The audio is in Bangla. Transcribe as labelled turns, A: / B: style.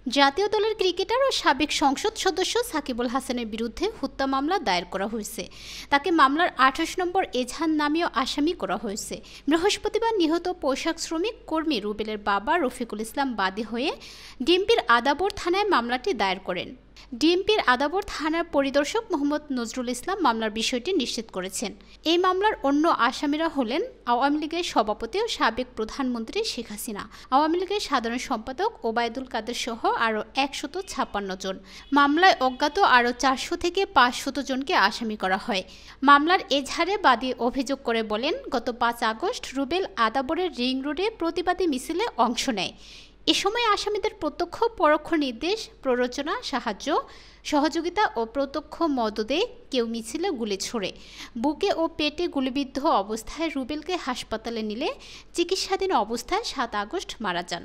A: জাতীয় দলের ক্রিকেটার ও সাবেক সংসদ সদস্য সাকিবুল হাসানের বিরুদ্ধে হত্যা মামলা দায়ের করা হয়েছে। তাকে মামলার ২৮ নম্বর এজাহার নামীয় আসামি করা হয়েছে। বৃহস্পতিবার নিহত পোশাক শ্রমিক কর্মী রুবেলের বাবা রফিকুল ইসলাম বাদী হয়ে ডিএমপির আদাবর থানায় মামলাটি দায়ের করেন। ডিএমপির আদাবর থানার পরিদর্শক মোহাম্মদ নজরুল ইসলাম মামলার বিষয়টি নিশ্চিত করেছেন। এই মামলার অন্য আসামিরা হলেন আওয়ামী লীগের সভাপতি ও সাবেক প্রধানমন্ত্রী শেখ হাসিনা, আওয়ামী লীগের সাধারণ সম্পাদক ওবায়দুল কাদের সহ আরও ১৫৬ জন। মামলায় অজ্ঞাত আরও ৪০০ থেকে ৫০০ জনকে আসামি করা হয়। মামলার এজাহারে বাদী অভিযোগ করে বলেন, গত ৫ আগস্ট রুবেল আদাবরের রিং রোডে প্রতিবাদী মিছিলে অংশ নেয়। এ সময় আসামিদের প্রত্যক্ষ পরোক্ষ নির্দেশ, প্ররোচনা, সাহায্য, সহযোগিতা ও প্রত্যক্ষ মদদে কেউ মিছিলে গুলি ছোড়ে। বুকে ও পেটে গুলিবিদ্ধ অবস্থায় রুবেলকে হাসপাতালে নিলে চিকিৎসাধীন অবস্থায় ৭ আগস্ট মারা যান।